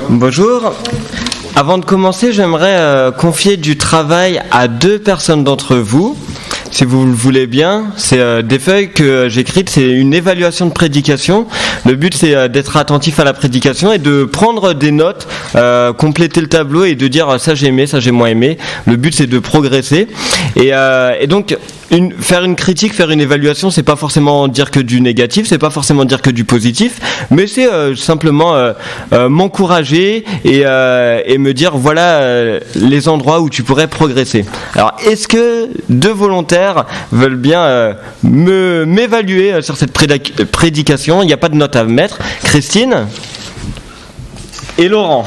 Bonjour. Avant de commencer, j'aimerais confier du travail à 2 personnes d'entre vous. Si vous le voulez bien, c'est des feuilles que j'ai écrites, c'est une évaluation de prédication. Le but, c'est d'être attentif à la prédication et de prendre des notes, compléter le tableau et de dire ça j'ai aimé, ça j'ai moins aimé. Le but, c'est de progresser. Et donc, faire une critique, faire une évaluation, c'est pas forcément dire que du négatif, c'est pas forcément dire que du positif, mais c'est simplement m'encourager et me dire voilà les endroits où tu pourrais progresser. Alors, est-ce que 2 volontaires veulent bien m'évaluer sur cette prédication? Il n'y a pas de note à mettre. Christine et Laurent.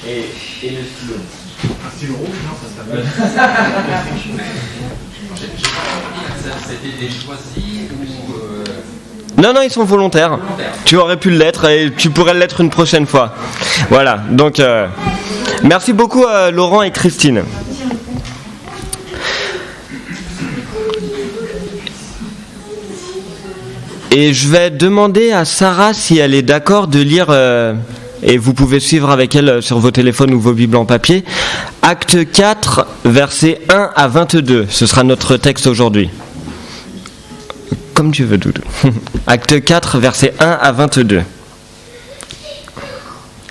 Et le stylo. Un stylo rouge, non, ça s'appelle. C'était des choisis ou. Non, ils sont volontaires. Tu aurais pu l'être et tu pourrais l'être une prochaine fois. Voilà, donc merci beaucoup à Laurent et Christine. Et je vais demander à Sarah si elle est d'accord de lire, et vous pouvez suivre avec elle sur vos téléphones ou vos bibles en papier, Acte 4, versets 1 à 22. Ce sera notre texte aujourd'hui. Comme tu veux, Doudou. Acte 4, versets 1 à 22.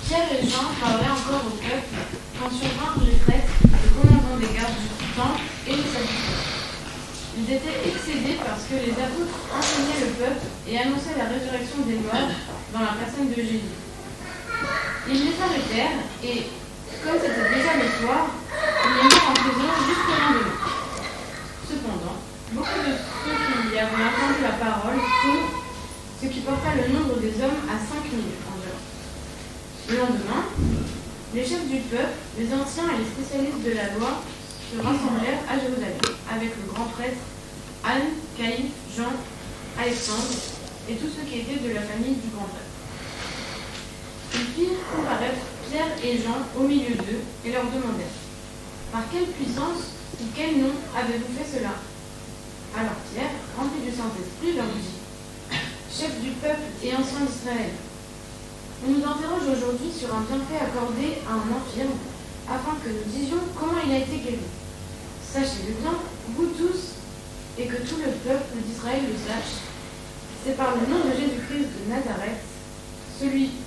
Pierre et Jean parlaient encore au peuple quand survinrent les prêtres, le commandant des gardes du temple et les sadducéens. Ils étaient excédés parce que les apôtres enseignaient le peuple et annonçaient la résurrection des morts dans la personne de Jésus. Ils les arrêtèrent et, comme c'était déjà le soir, ils les mirent en prison jusqu'au lendemain. Cependant, beaucoup de ceux qui avaient entendu la parole crurent, ce qui porta le nombre des hommes à 5 000 environ. Le lendemain, les chefs du peuple, les anciens et les spécialistes de la loi se rassemblèrent à Jérusalem avec le grand prêtre Anne, Caïphe, Jean, Alexandre et tous ceux qui étaient de la famille du grand prêtre. Ils firent comparaître Pierre et Jean au milieu d'eux et leur demandèrent: par quelle puissance ou quel nom avez-vous fait cela? Alors Pierre, rempli du Saint-Esprit, leur dit: chef du peuple et ancien d'Israël, on nous interroge aujourd'hui sur un bienfait accordé à un infirme, afin que nous disions comment il a été guéri. Sachez-le bien, vous tous, et que tout le peuple d'Israël le sache, c'est par le nom de Jésus-Christ de Nazareth, celui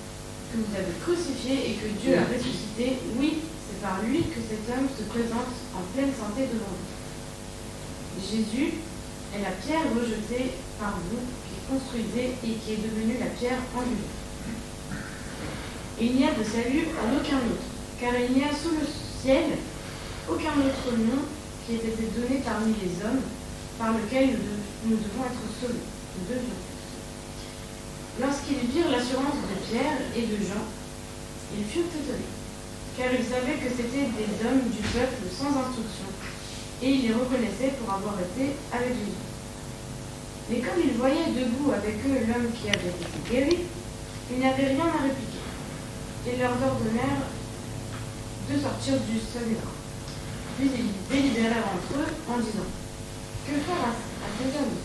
que vous avez crucifié et que Dieu a ressuscité. Oui, c'est par lui que cet homme se présente en pleine santé devant vous. Jésus est la pierre rejetée par vous, qui construisez et qui est devenue la pierre angulaire. Il n'y a de salut en aucun autre, car il n'y a sous le ciel aucun autre nom qui ait été donné parmi les hommes, par lequel nous devons être sauvés. Nous devions. Lorsqu'ils virent l'assurance de Pierre et de Jean, ils furent étonnés, car ils savaient que c'étaient des hommes du peuple sans instruction, et ils les reconnaissaient pour avoir été avec Jésus. Mais comme ils voyaient debout avec eux l'homme qui avait été guéri, ils n'avaient rien à répliquer. Ils leur ordonnèrent de sortir du Sanhédrin. Puis ils délibérèrent entre eux en disant: que faire à ces hommes?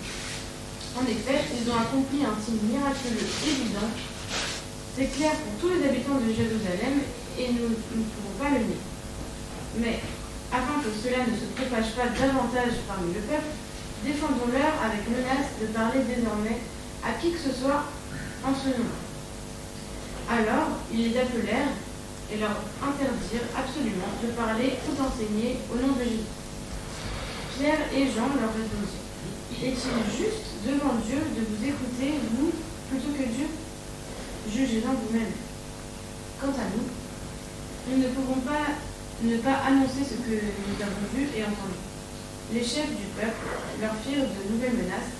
En effet, ils ont accompli un signe miraculeux évident. C'est clair pour tous les habitants de Jérusalem et nous ne pouvons pas le nier. Mais, afin que cela ne se propage pas davantage parmi le peuple, défendons-leur avec menace de parler désormais à qui que ce soit en ce nom. Alors, ils les appelèrent et leur interdirent absolument de parler ou d'enseigner au nom de Jésus. Pierre et Jean leur répondirent: est-il juste devant Dieu de vous écouter, vous, plutôt que Dieu? Jugez-en vous-même. Quant à nous, nous ne pouvons pas ne pas annoncer ce que nous avons vu et entendu. Les chefs du peuple leur firent de nouvelles menaces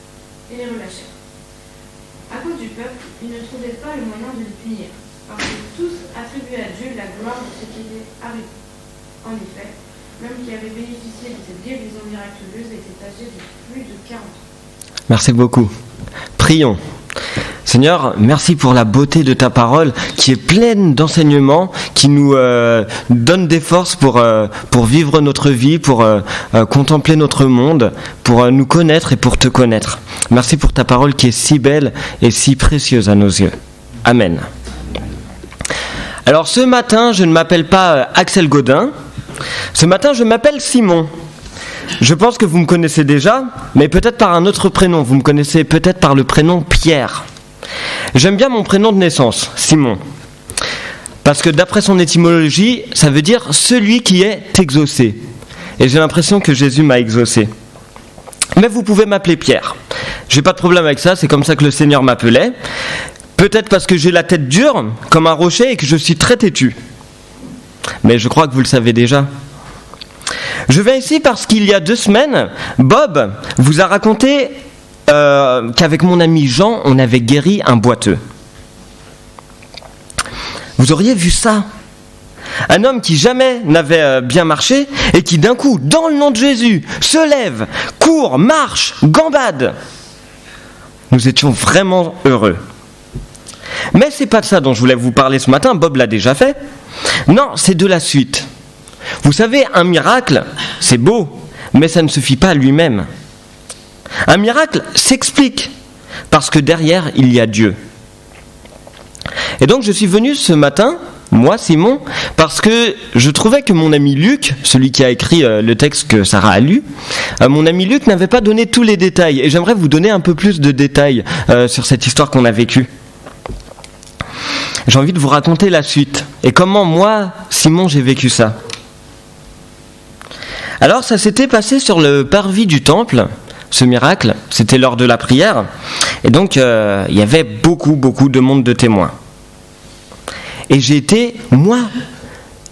et les relâchèrent. À cause du peuple, ils ne trouvaient pas le moyen de les punir, parce que tous attribuaient à Dieu la gloire de ce qui était arrivé. En effet, l'homme qui avait bénéficié de cette guérison miraculeuse était âgé de plus de 40 ans. Merci beaucoup. Prions. Seigneur, merci pour la beauté de ta parole qui est pleine d'enseignements, qui nous donne des forces pour vivre notre vie, pour contempler notre monde, pour nous connaître et pour te connaître. Merci pour ta parole qui est si belle et si précieuse à nos yeux. Amen. Alors ce matin, je ne m'appelle pas Axel Godin. Ce matin, je m'appelle Simon. Je pense que vous me connaissez déjà, mais peut-être par un autre prénom. Vous me connaissez peut-être par le prénom Pierre. J'aime bien mon prénom de naissance, Simon. Parce que d'après son étymologie, ça veut dire « celui qui est exaucé ». Et j'ai l'impression que Jésus m'a exaucé. Mais vous pouvez m'appeler Pierre. J'ai pas de problème avec ça, c'est comme ça que le Seigneur m'appelait. Peut-être parce que j'ai la tête dure, comme un rocher, et que je suis très têtu. Mais je crois que vous le savez déjà. Je viens ici parce qu'il y a 2 semaines, Bob vous a raconté qu'avec mon ami Jean, on avait guéri un boiteux. Vous auriez vu ça? Un homme qui jamais n'avait bien marché et qui d'un coup, dans le nom de Jésus, se lève, court, marche, gambade. Nous étions vraiment heureux. Mais c'est pas de ça dont je voulais vous parler ce matin, Bob l'a déjà fait. Non, c'est de la suite. Vous savez, un miracle, c'est beau, mais ça ne suffit pas à lui-même. Un miracle s'explique, parce que derrière, il y a Dieu. Et donc, je suis venu ce matin, moi, Simon, parce que je trouvais que mon ami Luc, celui qui a écrit le texte que Sarah a lu, mon ami Luc n'avait pas donné tous les détails. Et j'aimerais vous donner un peu plus de détails sur cette histoire qu'on a vécue. J'ai envie de vous raconter la suite. Et comment moi, Simon, j'ai vécu ça. Alors, ça s'était passé sur le parvis du temple, ce miracle. C'était lors de la prière. Et donc, il y avait beaucoup de monde de témoins. Et j'ai été, moi,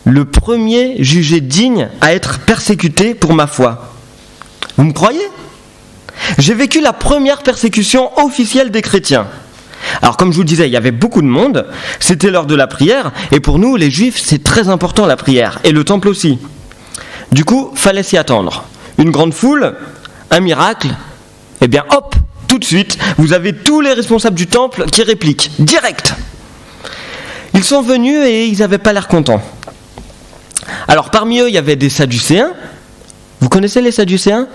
le premier jugé digne à être persécuté pour ma foi. Vous me croyez? J'ai vécu la première persécution officielle des chrétiens. Alors comme je vous le disais, il y avait beaucoup de monde, c'était l'heure de la prière, et pour nous, les juifs, c'est très important la prière, et le temple aussi. Du coup, fallait s'y attendre. Une grande foule, un miracle, et bien hop, tout de suite, vous avez tous les responsables du temple qui répliquent, direct. Ils sont venus et ils n'avaient pas l'air contents. Alors parmi eux, il y avait des Sadducéens. Vous connaissez les Sadducéens?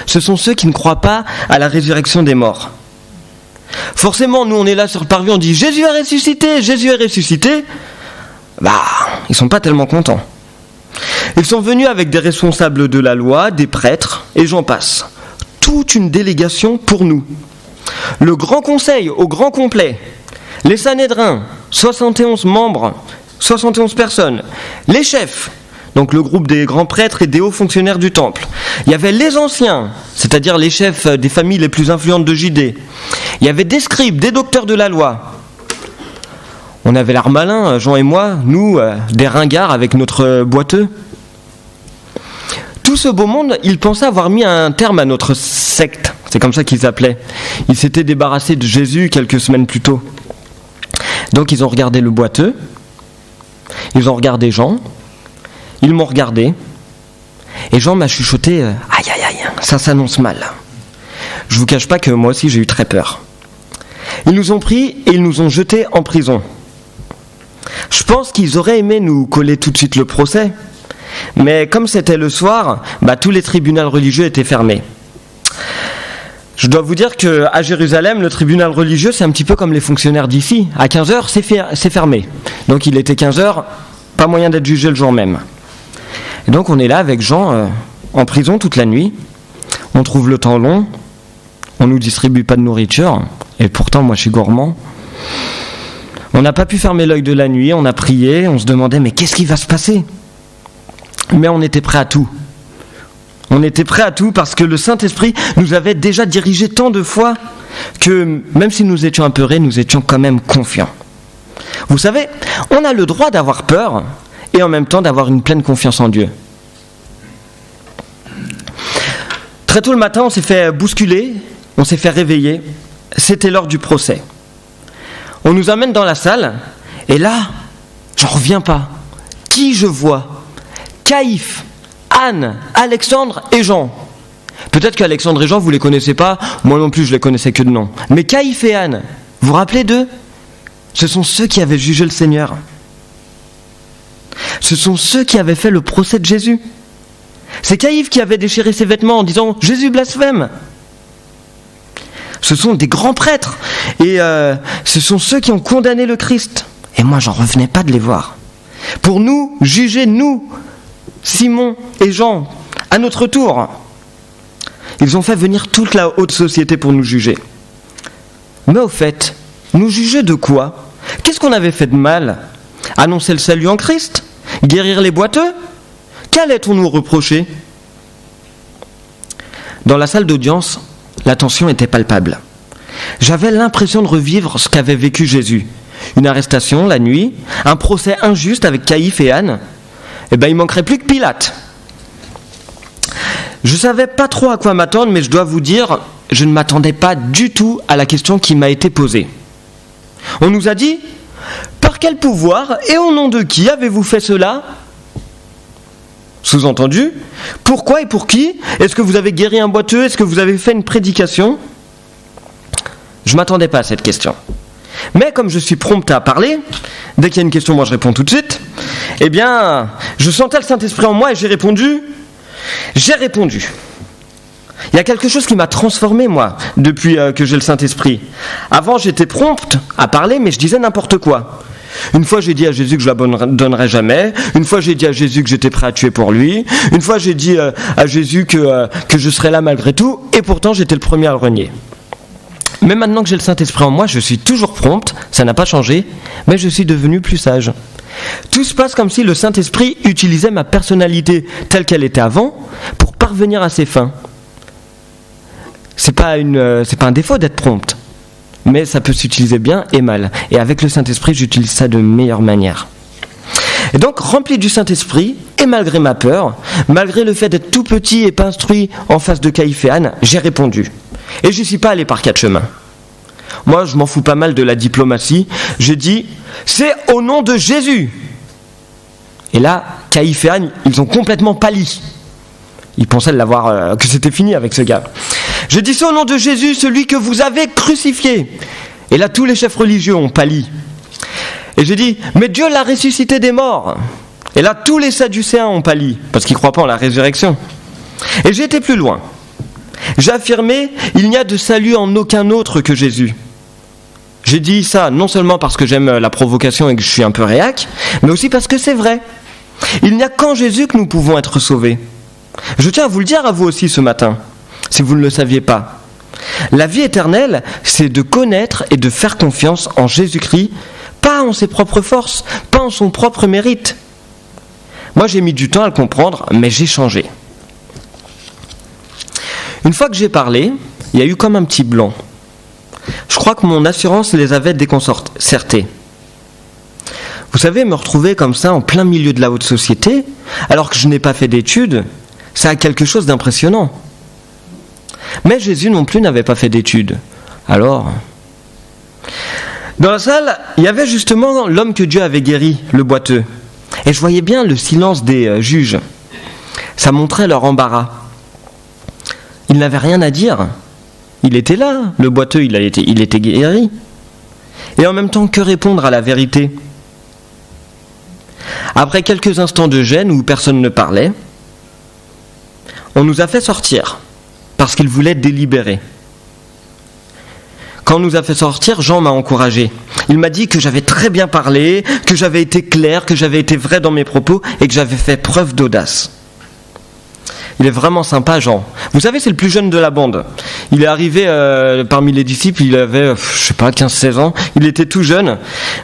Ce sont ceux qui ne croient pas à la résurrection des morts. Forcément, nous on est là sur le parvis, on dit Jésus est ressuscité, Jésus est ressuscité. Ils sont pas tellement contents. Ils sont venus avec des responsables de la loi, des prêtres, et j'en passe. Toute une délégation pour nous. Le grand conseil au grand complet, les Sanhédrins, 71 membres, 71 personnes, les chefs, donc le groupe des grands prêtres et des hauts fonctionnaires du temple. Il y avait les anciens, c'est-à-dire les chefs des familles les plus influentes de Judée. Il y avait des scribes, des docteurs de la loi. On avait l'air malins, Jean et moi, nous, des ringards avec notre boiteux. Tout ce beau monde, ils pensaient avoir mis un terme à notre secte. C'est comme ça qu'ils s'appelaient. Ils s'étaient débarrassés de Jésus quelques semaines plus tôt. Donc ils ont regardé le boiteux, ils ont regardé Jean, ils m'ont regardé, et Jean m'a chuchoté « Aïe, aïe, aïe, ça s'annonce mal ». Je vous cache pas que moi aussi j'ai eu très peur. Ils nous ont pris et ils nous ont jetés en prison. Je pense qu'ils auraient aimé nous coller tout de suite le procès, mais comme c'était le soir, tous les tribunaux religieux étaient fermés. Je dois vous dire qu'à Jérusalem, le tribunal religieux, c'est un petit peu comme les fonctionnaires d'ici. À 15h, c'est fermé. Donc il était 15h, pas moyen d'être jugé le jour même. Et donc on est là avec Jean en prison toute la nuit. On trouve le temps long. On nous distribue pas de nourriture. Et pourtant, moi, je suis gourmand. On n'a pas pu fermer l'œil de la nuit. On a prié. On se demandait, mais qu'est-ce qui va se passer? Mais on était prêt à tout. On était prêt à tout parce que le Saint-Esprit nous avait déjà dirigés tant de fois que même si nous étions apeurés, nous étions quand même confiants. Vous savez, on a le droit d'avoir peur et en même temps d'avoir une pleine confiance en Dieu. Très tôt le matin, on s'est fait bousculer, on s'est fait réveiller. C'était l'heure du procès. On nous amène dans la salle et là, j'en reviens pas. Qui je vois? Caïphe, Anne, Alexandre et Jean. Peut-être qu'Alexandre et Jean, vous ne les connaissez pas, moi non plus je les connaissais que de nom. Mais Caïphe et Anne, Vous vous rappelez d'eux ? Ce sont ceux qui avaient jugé le Seigneur. Ce sont ceux qui avaient fait le procès de Jésus. C'est Caïphe qui avait déchiré ses vêtements en disant « Jésus blasphème ». Ce sont des grands prêtres et ce sont ceux qui ont condamné le Christ. Et moi, j'en revenais pas de les voir. Pour nous, juger nous, Simon et Jean, à notre tour. Ils ont fait venir toute la haute société pour nous juger. Mais au fait, nous juger de quoi ? Qu'est-ce qu'on avait fait de mal ? Annoncer le salut en Christ ? Guérir les boiteux ? Qu'allait-on nous reprocher ? Dans la salle d'audience, la tension était palpable. J'avais l'impression de revivre ce qu'avait vécu Jésus. Une arrestation la nuit, un procès injuste avec Caïphe et Anne. Eh bien, il manquerait plus que Pilate. Je ne savais pas trop à quoi m'attendre, mais je dois vous dire, je ne m'attendais pas du tout à la question qui m'a été posée. On nous a dit, par quel pouvoir et au nom de qui avez-vous fait cela ? Sous-entendu, pourquoi et pour qui ? Est-ce que vous avez guéri un boiteux ? Est-ce que vous avez fait une prédication ? Je ne m'attendais pas à cette question. Mais comme je suis prompt à parler, dès qu'il y a une question, moi je réponds tout de suite, eh bien, je sentais le Saint-Esprit en moi et j'ai répondu. Il y a quelque chose qui m'a transformé, moi, depuis que j'ai le Saint-Esprit. Avant, j'étais prompt à parler, mais je disais n'importe quoi. Une fois, j'ai dit à Jésus que je ne l'abandonnerais jamais. Une fois, j'ai dit à Jésus que j'étais prêt à tuer pour lui. Une fois, j'ai dit à Jésus que je serais là malgré tout. Et pourtant, j'étais le premier à le renier. Mais maintenant que j'ai le Saint-Esprit en moi, je suis toujours prompt, ça n'a pas changé, mais je suis devenu plus sage. Tout se passe comme si le Saint-Esprit utilisait ma personnalité telle qu'elle était avant pour parvenir à ses fins. C'est pas un défaut d'être prompt, mais ça peut s'utiliser bien et mal. Et avec le Saint-Esprit, j'utilise ça de meilleure manière. Et donc, rempli du Saint-Esprit, et malgré ma peur, malgré le fait d'être tout petit et pas instruit en face de Caïphe et Anne, j'ai répondu. Et je ne suis pas allé par 4 chemins. Moi, je m'en fous pas mal de la diplomatie. J'ai dit, c'est au nom de Jésus. Et là, Caïphe et Anne, ils ont complètement pâli. Ils pensaient que c'était fini avec ce gars. J'ai dit, c'est au nom de Jésus, celui que vous avez crucifié. Et là, tous les chefs religieux ont pâli. Et j'ai dit, mais Dieu l'a ressuscité des morts. Et là, tous les sadducéens ont pâli, parce qu'ils ne croient pas en la résurrection. Et j'ai été plus loin. J'ai affirmé, il n'y a de salut en aucun autre que Jésus. J'ai dit ça non seulement parce que j'aime la provocation et que je suis un peu réac, mais aussi parce que c'est vrai. Il n'y a qu'en Jésus que nous pouvons être sauvés. Je tiens à vous le dire à vous aussi ce matin, si vous ne le saviez pas. La vie éternelle, c'est de connaître et de faire confiance en Jésus-Christ, pas en ses propres forces, pas en son propre mérite. Moi, j'ai mis du temps à le comprendre, mais j'ai changé. Une fois que j'ai parlé, il y a eu comme un petit blanc. Je crois que mon assurance les avait déconcertés. Vous savez, me retrouver comme ça en plein milieu de la haute société, alors que je n'ai pas fait d'études, ça a quelque chose d'impressionnant. Mais Jésus non plus n'avait pas fait d'études. Alors, dans la salle, il y avait justement l'homme que Dieu avait guéri, le boiteux. Et je voyais bien le silence des juges. Ça montrait leur embarras. Il n'avait rien à dire. Il était là, le boiteux, il était guéri. Et en même temps, que répondre à la vérité ? Après quelques instants de gêne où personne ne parlait, on nous a fait sortir, parce qu'il voulait délibérer. Quand on nous a fait sortir, Jean m'a encouragé. Il m'a dit que j'avais très bien parlé, que j'avais été clair, que j'avais été vrai dans mes propos et que j'avais fait preuve d'audace. Il est vraiment sympa, Jean. Vous savez, c'est le plus jeune de la bande. Il est arrivé parmi les disciples, il avait, 15-16 ans. Il était tout jeune.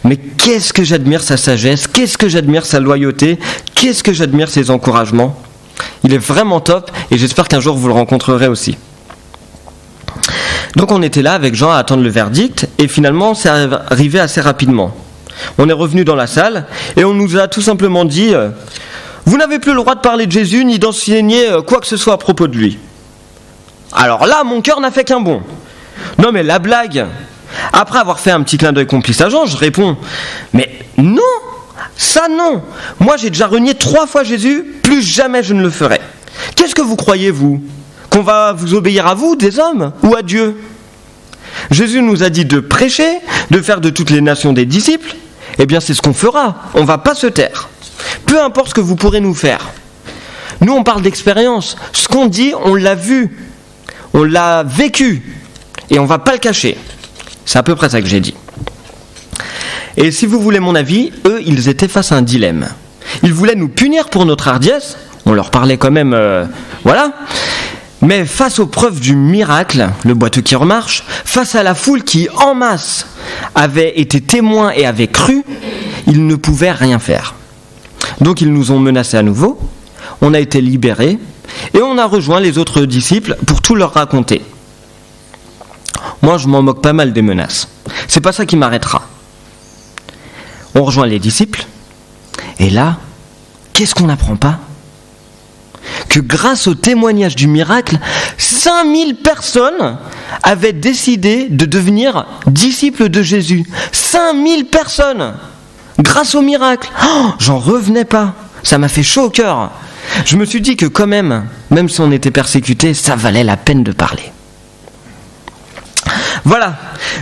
Mais qu'est-ce que j'admire sa sagesse, qu'est-ce que j'admire sa loyauté, qu'est-ce que j'admire ses encouragements. Il est vraiment top et j'espère qu'un jour vous le rencontrerez aussi. Donc on était là avec Jean à attendre le verdict et finalement c'est arrivé assez rapidement. On est revenu dans la salle et on nous a tout simplement dit vous n'avez plus le droit de parler de Jésus ni d'enseigner quoi que ce soit à propos de lui. Alors là, mon cœur n'a fait qu'un bond. Non mais la blague. Après avoir fait un petit clin d'œil complice à Jean, je réponds mais non, ça non. Moi j'ai déjà renié 3 fois Jésus, plus jamais je ne le ferai. Qu'est-ce que vous croyez vous ? Qu'on va vous obéir à vous, des hommes, ou à Dieu ? Jésus nous a dit de prêcher, de faire de toutes les nations des disciples. Eh bien, c'est ce qu'on fera. On ne va pas se taire. Peu importe ce que vous pourrez nous faire. Nous, on parle d'expérience. Ce qu'on dit, on l'a vu. On l'a vécu. Et on ne va pas le cacher. C'est à peu près ça que j'ai dit. Et si vous voulez mon avis, eux, ils étaient face à un dilemme. Ils voulaient nous punir pour notre hardiesse. On leur parlait quand même, voilà. Mais face aux preuves du miracle, le boiteux qui remarche, face à la foule qui, en masse, avait été témoin et avait cru, ils ne pouvaient rien faire. Donc ils nous ont menacés à nouveau, on a été libérés, et on a rejoint les autres disciples pour tout leur raconter. Moi, je m'en moque pas mal des menaces. C'est pas ça qui m'arrêtera. On rejoint les disciples, et là, qu'est-ce qu'on n'apprend pas ? Que grâce au témoignage du miracle, 5000 personnes avaient décidé de devenir disciples de Jésus. 5000 personnes, grâce au miracle. Oh, j'en revenais pas. Ça m'a fait chaud au cœur. Je me suis dit que quand même si on était persécuté, ça valait la peine de parler. Voilà,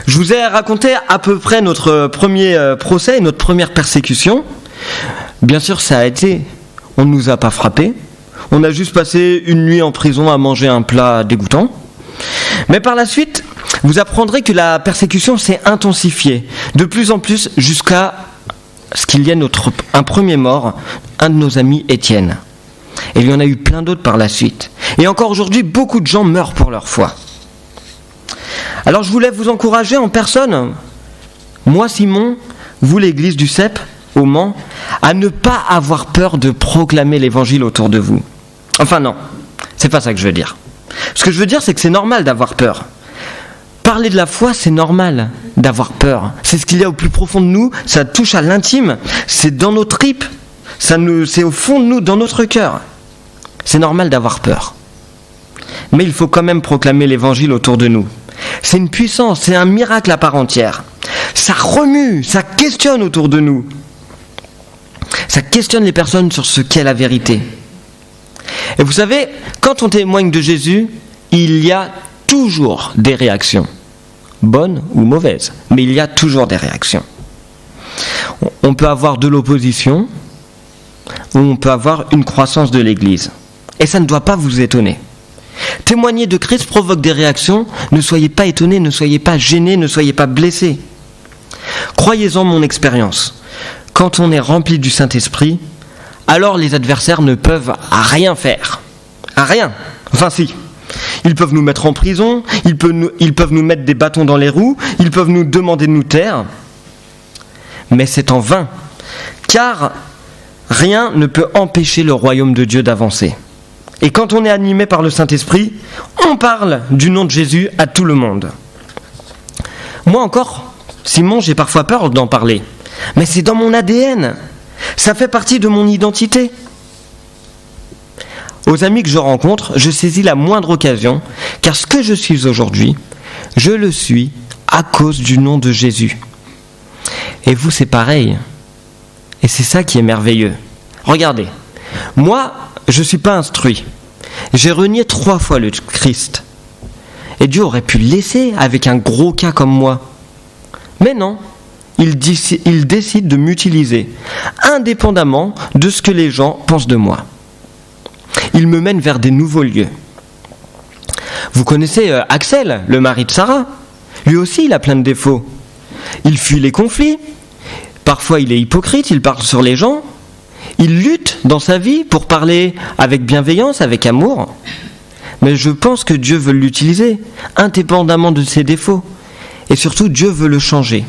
je vous ai raconté à peu près notre premier procès, notre première persécution. Bien sûr, ça a été, on ne nous a pas frappés. On a juste passé une nuit en prison à manger un plat dégoûtant. Mais par la suite, vous apprendrez que la persécution s'est intensifiée, de plus en plus jusqu'à ce qu'il y ait un premier mort, un de nos amis, Étienne. Et il y en a eu plein d'autres par la suite. Et encore aujourd'hui, beaucoup de gens meurent pour leur foi. Alors je voulais vous encourager en personne, moi Simon, vous l'église du CEP, au Mans, à ne pas avoir peur de proclamer l'évangile autour de vous. Enfin non, c'est pas ça que je veux dire. Ce que je veux dire, c'est que c'est normal d'avoir peur. Parler de la foi, c'est normal d'avoir peur. C'est ce qu'il y a au plus profond de nous, ça touche à l'intime, c'est dans nos tripes, c'est au fond de nous, dans notre cœur. C'est normal d'avoir peur. Mais il faut quand même proclamer l'évangile autour de nous. C'est une puissance, c'est un miracle à part entière. Ça remue, ça questionne autour de nous. Ça questionne les personnes sur ce qu'est la vérité. Et vous savez, quand on témoigne de Jésus, il y a toujours des réactions, bonnes ou mauvaises, mais il y a toujours des réactions. On peut avoir de l'opposition, ou on peut avoir une croissance de l'Église. Et ça ne doit pas vous étonner. Témoigner de Christ provoque des réactions, ne soyez pas étonnés, ne soyez pas gênés, ne soyez pas blessés. Croyez-en mon expérience. Quand on est rempli du Saint-Esprit, alors les adversaires ne peuvent rien faire. À rien. Enfin si. Ils peuvent nous mettre en prison, ils peuvent nous mettre des bâtons dans les roues, ils peuvent nous demander de nous taire. Mais c'est en vain. Car rien ne peut empêcher le royaume de Dieu d'avancer. Et quand on est animé par le Saint-Esprit, on parle du nom de Jésus à tout le monde. Moi encore, Simon, j'ai parfois peur d'en parler. Mais c'est dans mon ADN. Ça fait partie de mon identité. Aux amis que je rencontre, je saisis la moindre occasion, car ce que je suis aujourd'hui, je le suis à cause du nom de Jésus. Et vous, c'est pareil. Et c'est ça qui est merveilleux. Regardez, moi, je ne suis pas instruit. J'ai renié 3 fois le Christ. Et Dieu aurait pu le laisser avec un gros cas comme moi. Mais non, il décide de m'utiliser, indépendamment de ce que les gens pensent de moi. Il me mène vers des nouveaux lieux. Vous connaissez Axel, le mari de Sarah. Lui aussi, il a plein de défauts. Il fuit les conflits. Parfois, il est hypocrite, il parle sur les gens. Il lutte dans sa vie pour parler avec bienveillance, avec amour. Mais je pense que Dieu veut l'utiliser, indépendamment de ses défauts. Et surtout, Dieu veut le changer.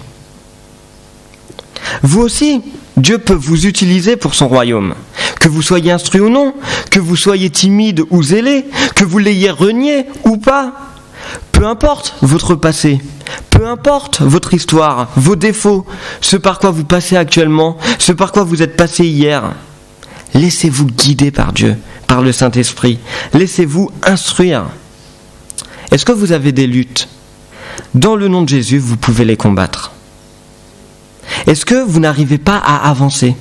Vous aussi, Dieu peut vous utiliser pour son royaume. Que vous soyez instruit ou non, que vous soyez timide ou zélé, que vous l'ayez renié ou pas. Peu importe votre passé, peu importe votre histoire, vos défauts, ce par quoi vous passez actuellement, ce par quoi vous êtes passé hier. Laissez-vous guider par Dieu, par le Saint-Esprit. Laissez-vous instruire. Est-ce que vous avez des luttes ? Dans le nom de Jésus, vous pouvez les combattre. Est-ce que vous n'arrivez pas à avancer ?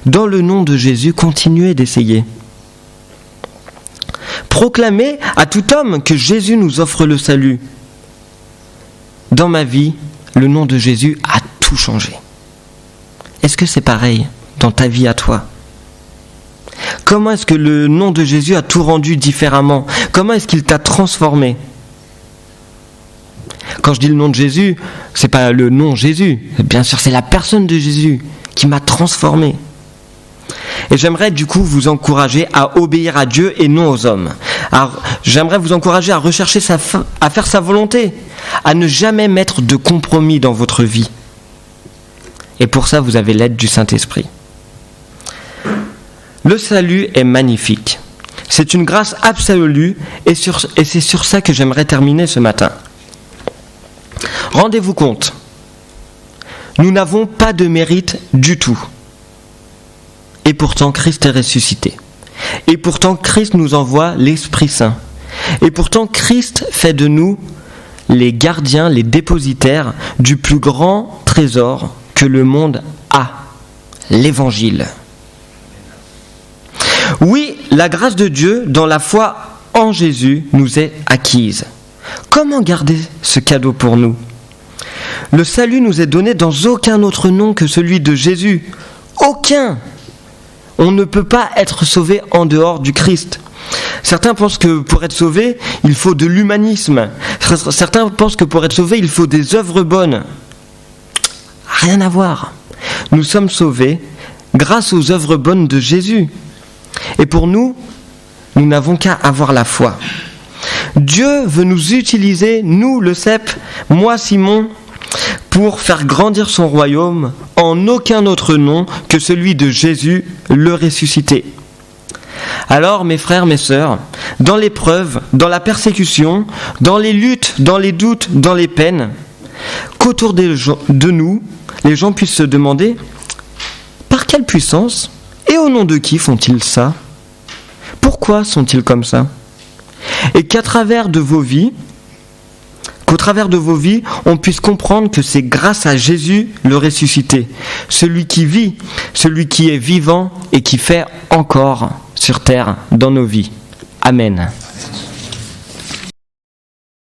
Dans le nom de Jésus, continuez d'essayer. Proclamez à tout homme que Jésus nous offre le salut. dans ma vie, le nom de Jésus a tout changé. Est-ce que c'est pareil dans ta vie à toi ? Comment est-ce que le nom de Jésus a tout rendu différemment ? Comment est-ce qu'il t'a transformé ? Quand je dis le nom de Jésus, c'est pas le nom Jésus. Bien sûr, c'est la personne de Jésus qui m'a transformé. Et j'aimerais du coup vous encourager à obéir à Dieu et non aux hommes. Alors, j'aimerais vous encourager à rechercher à faire sa volonté, à ne jamais mettre de compromis dans votre vie. Et pour ça, vous avez l'aide du Saint-Esprit. Le salut est magnifique. C'est une grâce absolue et c'est sur ça que j'aimerais terminer ce matin. Rendez-vous compte, nous n'avons pas de mérite du tout. Et pourtant, Christ est ressuscité. Et pourtant, Christ nous envoie l'Esprit Saint. Et pourtant, Christ fait de nous les gardiens, les dépositaires du plus grand trésor que le monde a, l'Évangile. Oui, la grâce de Dieu dans la foi en Jésus nous est acquise. Comment garder ce cadeau pour nous ? Le salut nous est donné dans aucun autre nom que celui de Jésus. Aucun ! On ne peut pas être sauvé en dehors du Christ. Certains pensent que pour être sauvé, il faut de l'humanisme. Certains pensent que pour être sauvé, il faut des œuvres bonnes. Rien à voir. Nous sommes sauvés grâce aux œuvres bonnes de Jésus. Et pour nous, nous n'avons qu'à avoir la foi. Dieu veut nous utiliser, nous, le CEP, moi, Simon, pour faire grandir son royaume en aucun autre nom que celui de Jésus, le ressuscité. Alors, mes frères, mes sœurs, dans l'épreuve, dans la persécution, dans les luttes, dans les doutes, dans les peines, qu'autour de nous, les gens puissent se demander « Par quelle puissance et au nom de qui font-ils ça ? Pourquoi sont-ils comme ça ?» Et qu'au travers de vos vies, on puisse comprendre que c'est grâce à Jésus le ressuscité, celui qui vit, celui qui est vivant et qui fait encore sur terre dans nos vies. Amen.